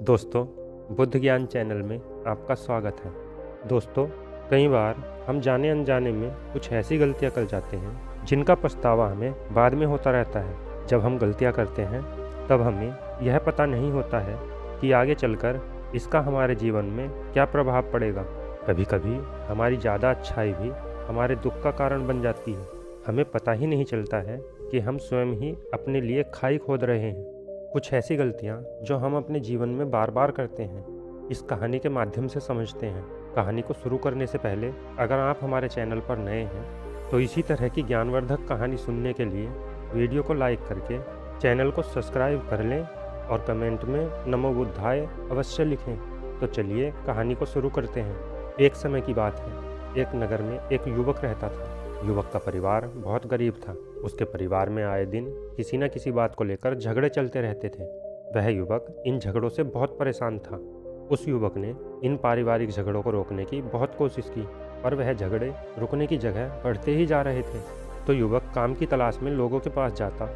दोस्तों, बुद्ध ज्ञान चैनल में आपका स्वागत है। दोस्तों, कई बार हम जाने अनजाने में कुछ ऐसी गलतियां कर जाते हैं जिनका पछतावा हमें बाद में होता रहता है। जब हम गलतियां करते हैं तब हमें यह पता नहीं होता है कि आगे चलकर इसका हमारे जीवन में क्या प्रभाव पड़ेगा। कभी कभी हमारी ज़्यादा अच्छाई भी हमारे दुख का कारण बन जाती है। हमें पता ही नहीं चलता है कि हम स्वयं ही अपने लिए खाई खोद रहे हैं। कुछ ऐसी गलतियाँ जो हम अपने जीवन में बार बार करते हैं, इस कहानी के माध्यम से समझते हैं। कहानी को शुरू करने से पहले अगर आप हमारे चैनल पर नए हैं तो इसी तरह की ज्ञानवर्धक कहानी सुनने के लिए वीडियो को लाइक करके चैनल को सब्सक्राइब कर लें और कमेंट में नमो बुद्धाय अवश्य लिखें। तो चलिए कहानी को शुरू करते हैं। एक समय की बात है, एक नगर में एक युवक रहता था। युवक का परिवार बहुत गरीब था। उसके परिवार में आए दिन किसी न किसी बात को लेकर झगड़े चलते रहते थे। वह युवक इन झगड़ों से बहुत परेशान था। उस युवक ने इन पारिवारिक झगड़ों को रोकने की बहुत कोशिश की, पर वह झगड़े रुकने की जगह बढ़ते ही जा रहे थे। तो युवक काम की तलाश में लोगों के पास जाता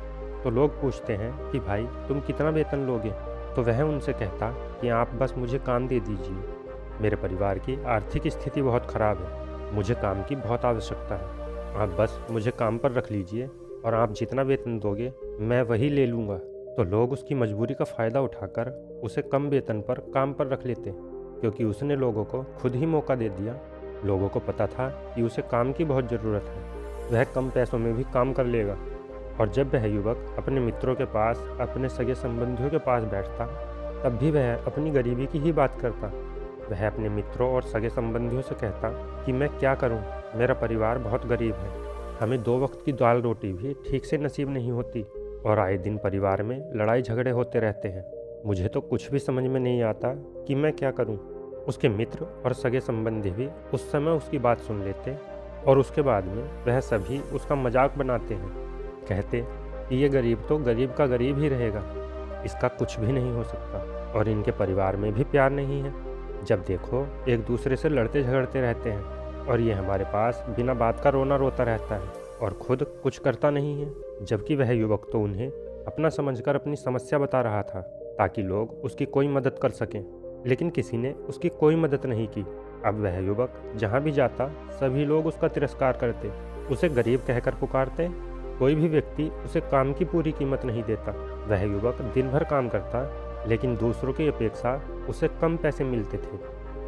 तो लोग पूछते हैं कि भाई तुम कितना वेतन लोगे। तो वह उनसे कहता कि आप बस मुझे काम दे दीजिए, मेरे परिवार की आर्थिक स्थिति बहुत ख़राब है, मुझे काम की बहुत आवश्यकता है, आप बस मुझे काम पर रख लीजिए और आप जितना वेतन दोगे मैं वही ले लूँगा। तो लोग उसकी मजबूरी का फ़ायदा उठाकर उसे कम वेतन पर काम पर रख लेते, क्योंकि उसने लोगों को खुद ही मौका दे दिया। लोगों को पता था कि उसे काम की बहुत ज़रूरत है, वह कम पैसों में भी काम कर लेगा। और जब वह युवक अपने मित्रों के पास, अपने सगे संबंधियों के पास बैठता, तब भी वह अपनी गरीबी की ही बात करता। वह अपने मित्रों और सगे संबंधियों से कहता कि मैं क्या करूं, मेरा परिवार बहुत गरीब है, हमें 2 वक्त की दाल रोटी भी ठीक से नसीब नहीं होती और आए दिन परिवार में लड़ाई झगड़े होते रहते हैं। मुझे तो कुछ भी समझ में नहीं आता कि मैं क्या करूं। उसके मित्र और सगे संबंधी भी उस समय उसकी बात सुन लेते और उसके बाद में वह सभी उसका मजाक बनाते हैं, कहते कि ये गरीब तो गरीब का गरीब ही रहेगा, इसका कुछ भी नहीं हो सकता और इनके परिवार में भी प्यार नहीं है। जब देखो एक दूसरे से लड़ते झगड़ते रहते हैं और ये हमारे पास बिना बात का रोना रोता रहता है और खुद कुछ करता नहीं है। जबकि वह युवक तो उन्हें अपना समझकर अपनी समस्या बता रहा था ताकि लोग उसकी कोई मदद कर सकें, लेकिन किसी ने उसकी कोई मदद नहीं की। अब वह युवक जहाँ भी जाता सभी लोग उसका तिरस्कार करते, उसे गरीब कहकर पुकारते, कोई भी व्यक्ति उसे काम की पूरी कीमत नहीं देता। वह युवक दिन भर काम करता लेकिन दूसरों की अपेक्षा उसे कम पैसे मिलते थे।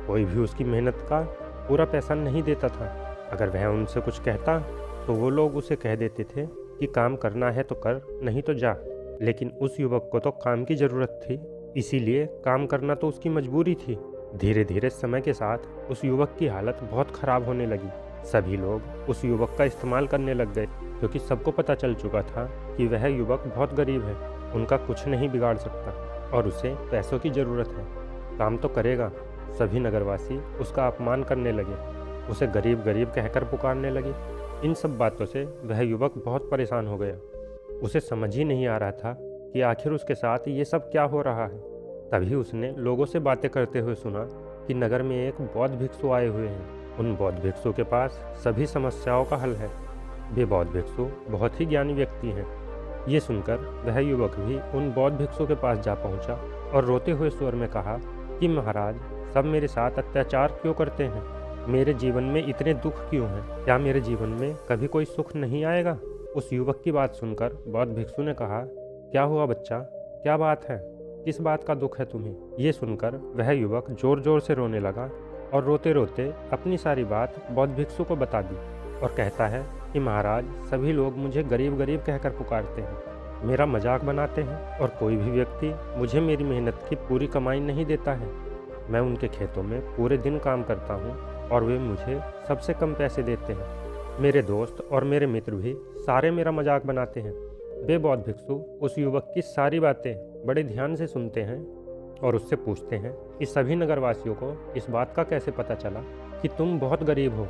कोई भी उसकी मेहनत का पूरा पैसा नहीं देता था। अगर वह उनसे कुछ कहता तो वो लोग उसे कह देते थे कि काम करना है तो कर, नहीं तो जा। लेकिन उस युवक को तो काम की ज़रूरत थी, इसीलिए काम करना तो उसकी मजबूरी थी। धीरे धीरे समय के साथ उस युवक की हालत बहुत ख़राब होने लगी। सभी लोग उस युवक का इस्तेमाल करने लग गए, क्योंकि सबको पता चल चुका था कि वह युवक बहुत गरीब है, उनका कुछ नहीं बिगाड़ सकता और उसे पैसों की ज़रूरत है। काम तो करेगा। सभी नगरवासी उसका अपमान करने लगे, उसे गरीब गरीब कहकर पुकारने लगे। इन सब बातों से वह युवक बहुत परेशान हो गया। उसे समझ ही नहीं आ रहा था कि आखिर उसके साथ ये सब क्या हो रहा है। तभी उसने लोगों से बातें करते हुए सुना कि नगर में एक बौद्ध भिक्षु आए हुए हैं। उन बौद्ध भिक्षु के पास सभी समस्याओं का हल है। वे बौद्ध भिक्षु बहुत ही ज्ञानी व्यक्ति हैं। ये सुनकर वह युवक भी उन बौद्ध भिक्षु के पास जा पहुंचा और रोते हुए स्वर में कहा कि महाराज, सब मेरे साथ अत्याचार क्यों करते हैं? मेरे जीवन में इतने दुख क्यों हैं? क्या मेरे जीवन में कभी कोई सुख नहीं आएगा? उस युवक की बात सुनकर बौद्ध भिक्षु ने कहा, क्या हुआ बच्चा, क्या बात है, किस बात का दुख है तुम्हें? ये सुनकर वह युवक जोर जोर से रोने लगा और रोते रोते अपनी सारी बात बौद्ध भिक्षु को बता दी और कहता है कि महाराज, सभी लोग मुझे गरीब गरीब कहकर पुकारते हैं, मेरा मजाक बनाते हैं और कोई भी व्यक्ति मुझे मेरी मेहनत की पूरी कमाई नहीं देता है। मैं उनके खेतों में पूरे दिन काम करता हूँ और वे मुझे सबसे कम पैसे देते हैं। मेरे दोस्त और मेरे मित्र भी सारे मेरा मजाक बनाते हैं। वे बौद्ध भिक्षु उस युवक की सारी बातें बड़े ध्यान से सुनते हैं और उससे पूछते हैं कि सभी नगरवासियों को इस बात का कैसे पता चला कि तुम बहुत गरीब हो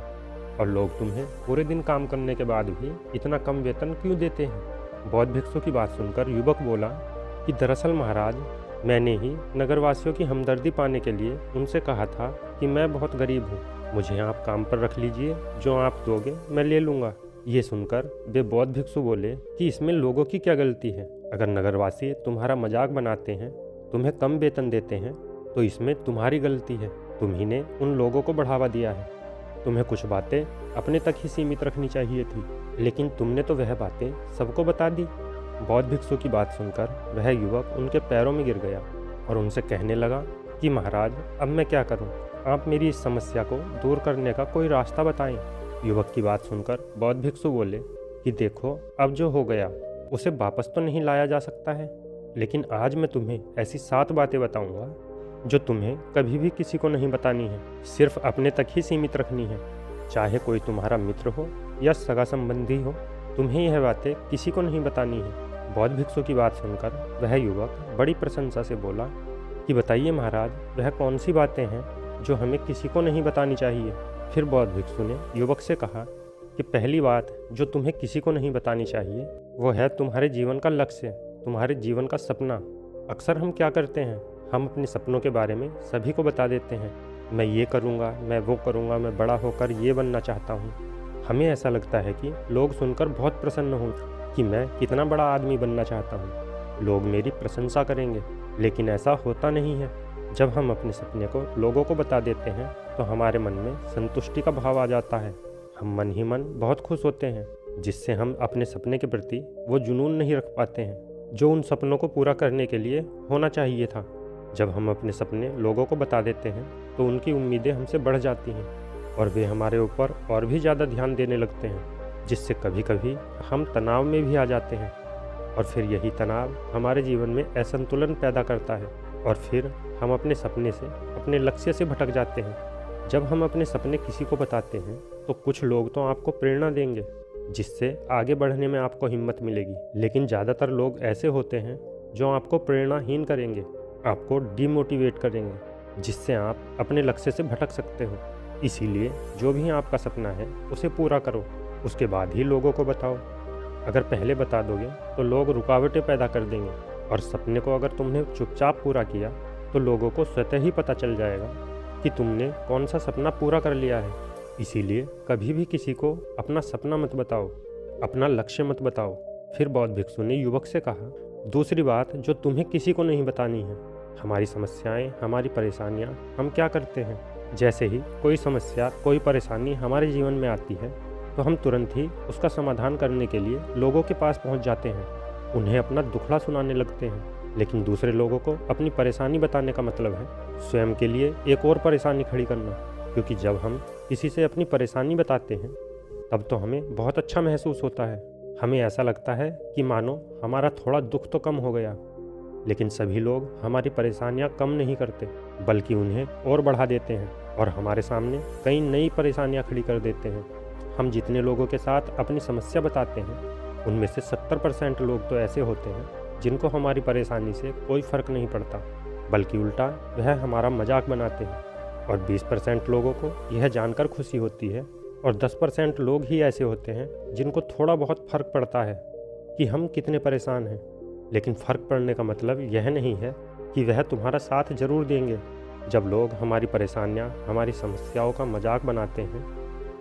और लोग तुम्हें पूरे दिन काम करने के बाद भी इतना कम वेतन क्यों देते हैं? बौद्ध भिक्षु की बात सुनकर युवक बोला कि दरअसल महाराज, मैंने ही नगरवासियों की हमदर्दी पाने के लिए उनसे कहा था कि मैं बहुत गरीब हूँ, मुझे आप काम पर रख लीजिए, जो आप दोगे मैं ले लूँगा। ये सुनकर वे बौद्ध भिक्षु बोले कि इसमें लोगों की क्या गलती है? अगर नगरवासी तुम्हारा मजाक बनाते हैं तुम्हें कम वेतन देते हैं तो इसमें तुम्हारी गलती है। तुम ही ने उन लोगों को बढ़ावा दिया है। तुम्हें कुछ बातें अपने तक ही सीमित रखनी चाहिए थी, लेकिन तुमने तो वह बातें सबको बता दी। बौद्ध भिक्षु की बात सुनकर वह युवक उनके पैरों में गिर गया और उनसे कहने लगा कि महाराज, अब मैं क्या करूं? आप मेरी इस समस्या को दूर करने का कोई रास्ता बताएं। युवक की बात सुनकर बौद्ध भिक्षु बोले कि देखो, अब जो हो गया उसे वापस तो नहीं लाया जा सकता है, लेकिन आज मैं तुम्हें ऐसी 7 बातें बताऊंगा जो तुम्हें कभी भी किसी को नहीं बतानी है, सिर्फ अपने तक ही सीमित रखनी है। चाहे कोई तुम्हारा मित्र हो या सगा संबंधी हो, तुम्हें यह बातें किसी को नहीं बतानी है। बौद्ध भिक्षु की बात सुनकर वह युवक बड़ी प्रशंसा से बोला कि बताइए महाराज, वह कौन सी बातें हैं जो हमें किसी को नहीं बतानी चाहिए। फिर बौद्ध भिक्षु ने युवक से कहा कि पहली बात जो तुम्हें किसी को नहीं बतानी चाहिए वो है तुम्हारे जीवन का लक्ष्य, तुम्हारे जीवन का सपना। अक्सर हम क्या करते हैं, हम अपने सपनों के बारे में सभी को बता देते हैं, मैं ये करूँगा, मैं वो करूँगा, मैं बड़ा होकर ये बनना चाहता हूँ। हमें ऐसा लगता है कि लोग सुनकर बहुत प्रसन्न हों कि मैं कितना बड़ा आदमी बनना चाहता हूँ, लोग मेरी प्रशंसा करेंगे, लेकिन ऐसा होता नहीं है। जब हम अपने सपने को लोगों को बता देते हैं तो हमारे मन में संतुष्टि का भाव आ जाता है। हम मन ही मन बहुत खुश होते हैं, जिससे हम अपने सपने के प्रति वो जुनून नहीं रख पाते हैं जो उन सपनों को पूरा करने के लिए होना चाहिए था। जब हम अपने सपने लोगों को बता देते हैं तो उनकी उम्मीदें हमसे बढ़ जाती हैं और वे हमारे ऊपर और भी ज़्यादा ध्यान देने लगते हैं, जिससे कभी कभी हम तनाव में भी आ जाते हैं और फिर यही तनाव हमारे जीवन में असंतुलन पैदा करता है और फिर हम अपने सपने से, अपने लक्ष्य से भटक जाते हैं। जब हम अपने सपने किसी को बताते हैं तो कुछ लोग तो आपको प्रेरणा देंगे, जिससे आगे बढ़ने में आपको हिम्मत मिलेगी, लेकिन ज़्यादातर लोग ऐसे होते हैं जो आपको प्रेरणाहीन करेंगे, आपको डिमोटिवेट करेंगे, जिससे आप अपने लक्ष्य से भटक सकते हो। इसीलिए जो भी आपका सपना है उसे पूरा करो, उसके बाद ही लोगों को बताओ। अगर पहले बता दोगे तो लोग रुकावटें पैदा कर देंगे और सपने को अगर तुमने चुपचाप पूरा किया तो लोगों को स्वतः ही पता चल जाएगा कि तुमने कौन सा सपना पूरा कर लिया है। इसीलिए कभी भी किसी को अपना सपना मत बताओ, अपना लक्ष्य मत बताओ। फिर बौद्ध भिक्षु ने युवक से कहा, दूसरी बात जो तुम्हें किसी को नहीं बतानी है, हमारी समस्याएं, हमारी परेशानियां हम क्या करते हैं। जैसे ही कोई समस्या, कोई परेशानी हमारे जीवन में आती है तो हम तुरंत ही उसका समाधान करने के लिए लोगों के पास पहुंच जाते हैं, उन्हें अपना दुखड़ा सुनाने लगते हैं। लेकिन दूसरे लोगों को अपनी परेशानी बताने का मतलब है स्वयं के लिए एक और परेशानी खड़ी करना, क्योंकि जब हम किसी से अपनी परेशानी बताते हैं तब तो हमें बहुत अच्छा महसूस होता है। हमें ऐसा लगता है कि मानो हमारा थोड़ा दुख तो कम हो गया, लेकिन सभी लोग हमारी परेशानियां कम नहीं करते, बल्कि उन्हें और बढ़ा देते हैं और हमारे सामने कई नई परेशानियां खड़ी कर देते हैं। हम जितने लोगों के साथ अपनी समस्या बताते हैं उनमें से 70% लोग तो ऐसे होते हैं जिनको हमारी परेशानी से कोई फ़र्क नहीं पड़ता, बल्कि उल्टा वह हमारा मजाक बनाते हैं। और 20% लोगों को यह जानकर खुशी होती है और 10% लोग ही ऐसे होते हैं जिनको थोड़ा बहुत फ़र्क पड़ता है कि हम कितने परेशान हैं। लेकिन फ़र्क पड़ने का मतलब यह नहीं है कि वह तुम्हारा साथ ज़रूर देंगे। जब लोग हमारी परेशानियां, हमारी समस्याओं का मजाक बनाते हैं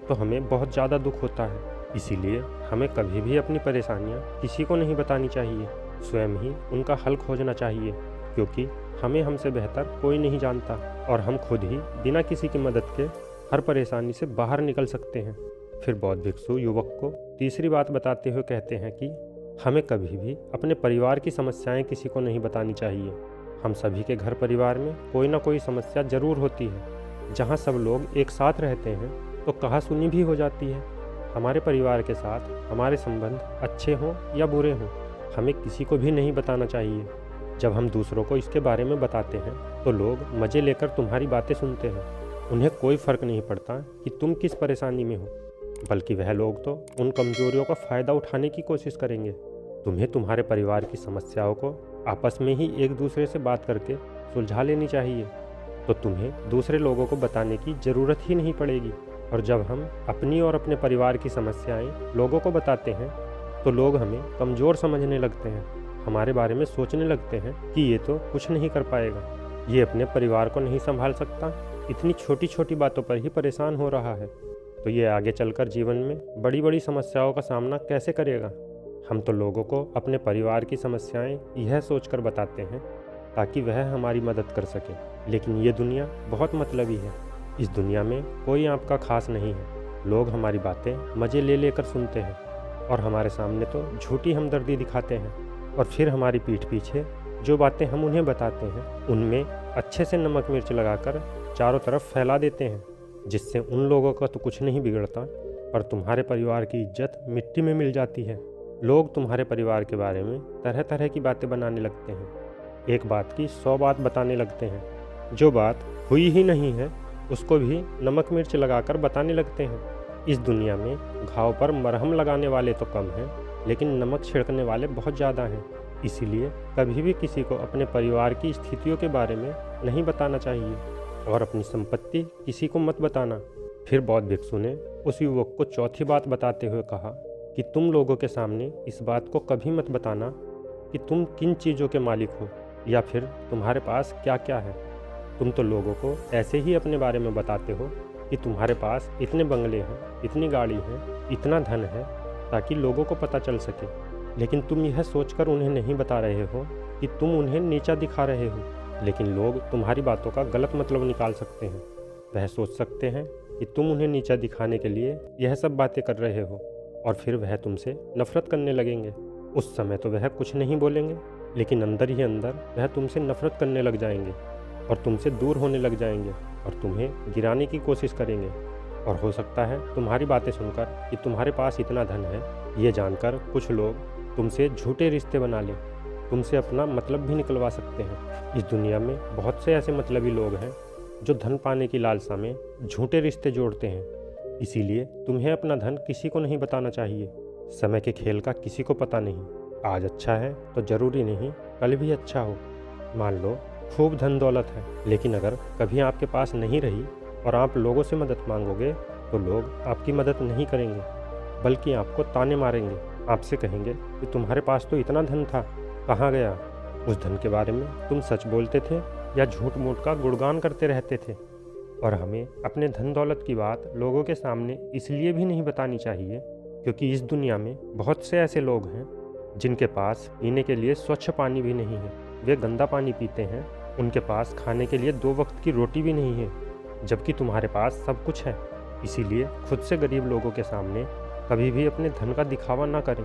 तो हमें बहुत ज़्यादा दुख होता है। इसीलिए हमें कभी भी अपनी परेशानियां किसी को नहीं बतानी चाहिए, स्वयं ही उनका हल खोजना चाहिए, क्योंकि हमें हमसे बेहतर कोई नहीं जानता और हम खुद ही बिना किसी की मदद के हर परेशानी से बाहर निकल सकते हैं। फिर बौद्ध भिक्षु युवक को तीसरी बात बताते हुए कहते हैं कि हमें कभी भी अपने परिवार की समस्याएं किसी को नहीं बतानी चाहिए। हम सभी के घर परिवार में कोई ना कोई समस्या ज़रूर होती है। जहाँ सब लोग एक साथ रहते हैं तो कहासुनी भी हो जाती है। हमारे परिवार के साथ हमारे संबंध अच्छे हों या बुरे हों, हमें किसी को भी नहीं बताना चाहिए। जब हम दूसरों को इसके बारे में बताते हैं तो लोग मज़े लेकर तुम्हारी बातें सुनते हैं। उन्हें कोई फ़र्क नहीं पड़ता कि तुम किस परेशानी में हो, बल्कि वह लोग तो उन कमज़ोरियों का फ़ायदा उठाने की कोशिश करेंगे। तुम्हें तुम्हारे परिवार की समस्याओं को आपस में ही एक दूसरे से बात करके सुलझा लेनी चाहिए, तो तुम्हें दूसरे लोगों को बताने की ज़रूरत ही नहीं पड़ेगी। और जब हम अपनी और अपने परिवार की समस्याएं लोगों को बताते हैं तो लोग हमें कमज़ोर समझने लगते हैं, हमारे बारे में सोचने लगते हैं कि ये तो कुछ नहीं कर पाएगा, ये अपने परिवार को नहीं संभाल सकता, इतनी छोटी छोटी बातों पर ही परेशान हो रहा है, तो ये आगे चलकर जीवन में बड़ी बड़ी समस्याओं का सामना कैसे करेगा। हम तो लोगों को अपने परिवार की समस्याएं यह सोचकर बताते हैं ताकि वह हमारी मदद कर सके। लेकिन ये दुनिया बहुत मतलबी है। इस दुनिया में कोई आपका खास नहीं है। लोग हमारी बातें मज़े ले लेकर सुनते हैं और हमारे सामने तो झूठी हमदर्दी दिखाते हैं, और फिर हमारी पीठ पीछे जो बातें हम उन्हें बताते हैं उनमें अच्छे से नमक मिर्च लगाकर चारों तरफ फैला देते हैं, जिससे उन लोगों का तो कुछ नहीं बिगड़ता, पर तुम्हारे परिवार की इज्जत मिट्टी में मिल जाती है। लोग तुम्हारे परिवार के बारे में तरह तरह की बातें बनाने लगते हैं। एक बात की 100 बात बताने लगते हैं। जो बात हुई ही नहीं है उसको भी नमक मिर्च लगाकर बताने लगते हैं। इस दुनिया में घाव पर मरहम लगाने वाले तो कम हैं, लेकिन नमक छिड़कने वाले बहुत ज़्यादा हैं। इसीलिए कभी भी किसी को अपने परिवार की स्थितियों के बारे में नहीं बताना चाहिए, और अपनी संपत्ति किसी को मत बताना। फिर बौद्ध भिक्षु ने उस युवक को चौथी बात बताते हुए कहा कि तुम लोगों के सामने इस बात को कभी मत बताना कि तुम किन चीज़ों के मालिक हो या फिर तुम्हारे पास क्या क्या है। तुम तो लोगों को ऐसे ही अपने बारे में बताते हो कि तुम्हारे पास इतने बंगले हैं, इतनी गाड़ी है, इतना धन है, ताकि लोगों को पता चल सके। लेकिन तुम यह सोचकर उन्हें नहीं बता रहे हो कि तुम उन्हें नीचा दिखा रहे हो। लेकिन लोग तुम्हारी बातों का गलत मतलब निकाल सकते हैं। वह सोच सकते हैं कि तुम उन्हें नीचा दिखाने के लिए यह सब बातें कर रहे हो, और फिर वह तुमसे नफरत करने लगेंगे। उस समय तो वह कुछ नहीं बोलेंगे, लेकिन अंदर ही अंदर वह तुमसे नफरत करने लग जाएंगे और तुमसे दूर होने लग जाएंगे और तुम्हें गिराने की कोशिश करेंगे। और हो सकता है तुम्हारी बातें सुनकर कि तुम्हारे पास इतना धन है, ये जानकर कुछ लोग तुमसे झूठे रिश्ते बना लें, तुमसे अपना मतलब भी निकलवा सकते हैं। इस दुनिया में बहुत से ऐसे मतलबी लोग हैं जो धन पाने की लालसा में झूठे रिश्ते जोड़ते हैं। इसीलिए तुम्हें अपना धन किसी को नहीं बताना चाहिए। समय के खेल का किसी को पता नहीं। आज अच्छा है तो ज़रूरी नहीं कल भी अच्छा हो। मान लो खूब धन दौलत है, लेकिन अगर कभी आपके पास नहीं रही और आप लोगों से मदद मांगोगे तो लोग आपकी मदद नहीं करेंगे, बल्कि आपको ताने मारेंगे। आपसे कहेंगे कि तुम्हारे पास तो इतना धन था, कहाँ गया? उस धन के बारे में तुम सच बोलते थे या झूठ मूठ का गुणगान करते रहते थे? और हमें अपने धन दौलत की बात लोगों के सामने इसलिए भी नहीं बतानी चाहिए क्योंकि इस दुनिया में बहुत से ऐसे लोग हैं जिनके पास पीने के लिए स्वच्छ पानी भी नहीं है। वे गंदा पानी पीते हैं। उनके पास खाने के लिए 2 वक्त की रोटी भी नहीं है, जबकि तुम्हारे पास सब कुछ है। इसीलिए खुद से गरीब लोगों के सामने कभी भी अपने धन का दिखावा ना करें।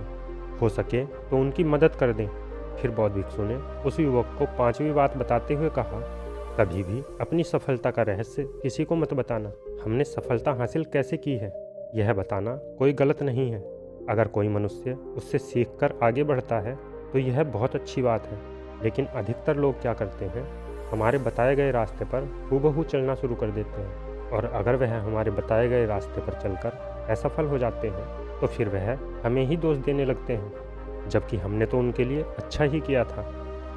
हो सके तो उनकी मदद कर दें। फिर बौद्ध भिक्षु ने उस युवक को 5वीं बात बताते हुए कहा, कभी भी अपनी सफलता का रहस्य किसी को मत बताना। हमने सफलता हासिल कैसे की है यह बताना कोई गलत नहीं है। अगर कोई मनुष्य उससे सीखकर आगे बढ़ता है तो यह बहुत अच्छी बात है, लेकिन अधिकतर लोग क्या करते हैं, हमारे बताए गए रास्ते पर हूबहू चलना शुरू कर देते हैं, और अगर वह हमारे बताए गए रास्ते पर चलकर असफल हो जाते हैं तो फिर वह हमें ही दोष देने लगते हैं, जबकि हमने तो उनके लिए अच्छा ही किया था।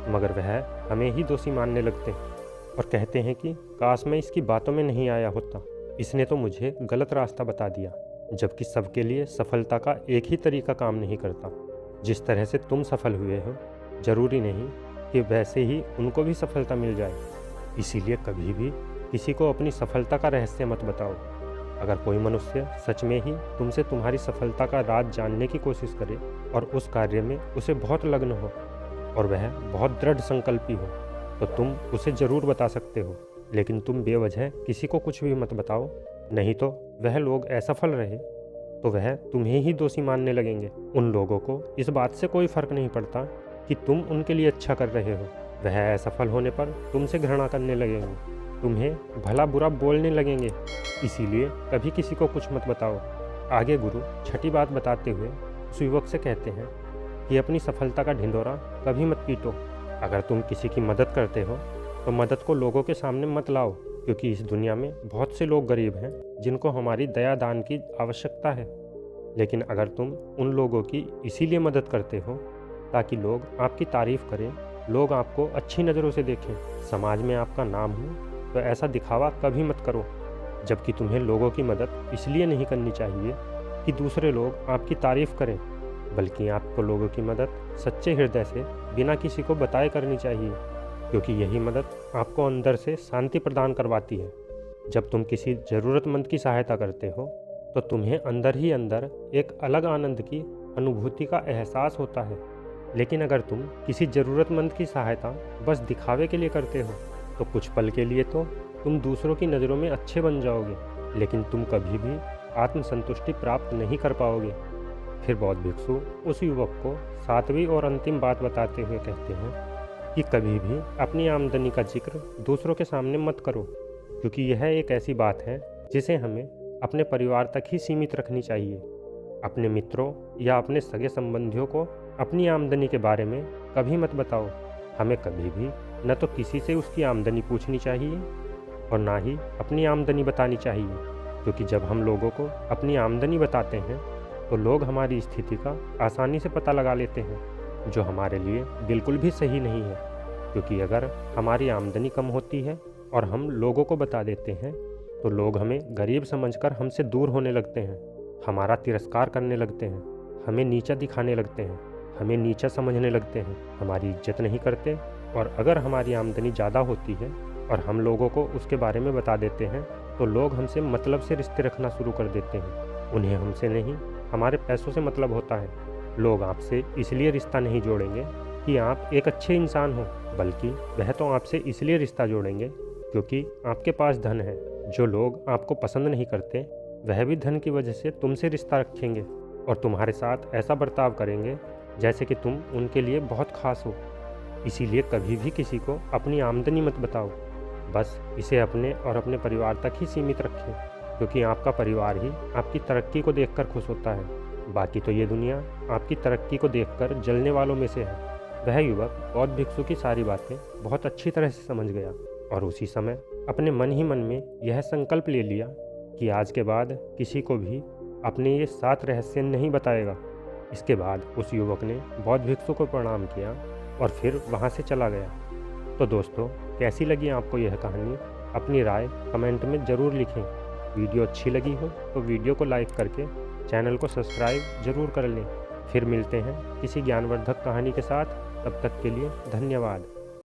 मगर वह हमें ही दोषी मानने लगते हैं और कहते हैं कि काश मैं इसकी बातों में नहीं आया होता, इसने तो मुझे गलत रास्ता बता दिया। जबकि सबके लिए सफलता का एक ही तरीका काम नहीं करता। जिस तरह से तुम सफल हुए हो जरूरी नहीं कि वैसे ही उनको भी सफलता मिल जाए। इसीलिए कभी भी किसी को अपनी सफलता का रहस्य मत बताओ। अगर कोई मनुष्य सच में ही तुमसे तुम्हारी सफलता का राज जानने की कोशिश करे और उस कार्य में उसे बहुत लगन हो और वह बहुत दृढ़ संकल्पी हो तो तुम उसे ज़रूर बता सकते हो, लेकिन तुम बेवजह किसी को कुछ भी मत बताओ, नहीं तो वह लोग असफल रहे तो वह तुम्हें ही दोषी मानने लगेंगे। उन लोगों को इस बात से कोई फर्क नहीं पड़ता कि तुम उनके लिए अच्छा कर रहे हो। वह असफल होने पर तुमसे घृणा करने लगेंगे, तुम्हें भला बुरा बोलने लगेंगे। इसीलिए कभी किसी को कुछ मत बताओ। आगे गुरु 6ठी बात बताते हुए उस युवक से कहते हैं कि अपनी सफलता का ढिंढोरा कभी मत पीटो। अगर तुम किसी की मदद करते हो तो मदद को लोगों के सामने मत लाओ, क्योंकि इस दुनिया में बहुत से लोग गरीब हैं जिनको हमारी दया दान की आवश्यकता है। लेकिन अगर तुम उन लोगों की इसीलिए मदद करते हो ताकि लोग आपकी तारीफ़ करें, लोग आपको अच्छी नज़रों से देखें, समाज में आपका नाम हो, तो ऐसा दिखावा कभी मत करो। जबकि तुम्हें लोगों की मदद इसलिए नहीं करनी चाहिए कि दूसरे लोग आपकी तारीफ़ करें, बल्कि आपको लोगों की मदद सच्चे हृदय से बिना किसी को बताए करनी चाहिए, क्योंकि यही मदद आपको अंदर से शांति प्रदान करवाती है। जब तुम किसी ज़रूरतमंद की सहायता करते हो तो तुम्हें अंदर ही अंदर एक अलग आनंद की अनुभूति का एहसास होता है, लेकिन अगर तुम किसी ज़रूरतमंद की सहायता बस दिखावे के लिए करते हो तो कुछ पल के लिए तो तुम दूसरों की नज़रों में अच्छे बन जाओगे, लेकिन तुम कभी भी आत्मसंतुष्टि प्राप्त नहीं कर पाओगे। फिर बौद्ध भिक्षु उस युवक को सातवीं और अंतिम बात बताते हुए कहते हैं कि कभी भी अपनी आमदनी का जिक्र दूसरों के सामने मत करो, क्योंकि यह एक ऐसी बात है जिसे हमें अपने परिवार तक ही सीमित रखनी चाहिए। अपने मित्रों या अपने सगे संबंधियों को अपनी आमदनी के बारे में कभी मत बताओ। हमें कभी भी न तो किसी से उसकी आमदनी पूछनी चाहिए और ना ही अपनी आमदनी बतानी चाहिए, क्योंकि जब हम लोगों को अपनी आमदनी बताते हैं तो लोग हमारी स्थिति का आसानी से पता लगा लेते हैं, जो हमारे लिए बिल्कुल भी सही नहीं है। क्योंकि अगर हमारी आमदनी कम होती है और हम लोगों को बता देते हैं तो लोग हमें गरीब समझकर हमसे दूर होने लगते हैं, हमारा तिरस्कार करने लगते हैं, हमें नीचा दिखाने लगते हैं, हमें नीचा समझने लगते हैं, हमारी इज्जत नहीं करते। और अगर हमारी आमदनी ज़्यादा होती है और हम लोगों को उसके बारे में बता देते हैं तो लोग हमसे मतलब से रिश्ते रखना शुरू कर देते हैं। उन्हें हमसे नहीं, हमारे पैसों से मतलब होता है। लोग आपसे इसलिए रिश्ता नहीं जोड़ेंगे कि आप एक अच्छे इंसान हो, बल्कि वह तो आपसे इसलिए रिश्ता जोड़ेंगे क्योंकि आपके पास धन है। जो लोग आपको पसंद नहीं करते वह भी धन की वजह से तुमसे रिश्ता रखेंगे और तुम्हारे साथ ऐसा बर्ताव करेंगे जैसे कि तुम उनके लिए बहुत खास हो। इसीलिए कभी भी किसी को अपनी आमदनी मत बताओ, बस इसे अपने और अपने परिवार तक ही सीमित रखें, क्योंकि आपका परिवार ही आपकी तरक्की को देखकर खुश होता है। बाकी तो ये दुनिया आपकी तरक्की को देखकर जलने वालों में से है। वह युवक बौद्ध भिक्षु की सारी बातें बहुत अच्छी तरह से समझ गया और उसी समय अपने मन ही मन में यह संकल्प ले लिया कि आज के बाद किसी को भी अपने ये 7 रहस्य नहीं बताएगा। इसके बाद उस युवक ने बौद्ध भिक्षु को प्रणाम किया और फिर वहाँ से चला गया। तो दोस्तों, कैसी लगी आपको यह कहानी? अपनी राय कमेंट में ज़रूर लिखें। वीडियो अच्छी लगी हो तो वीडियो को लाइक करके चैनल को सब्सक्राइब ज़रूर कर लें। फिर मिलते हैं किसी ज्ञानवर्धक कहानी के साथ। तब तक के लिए धन्यवाद।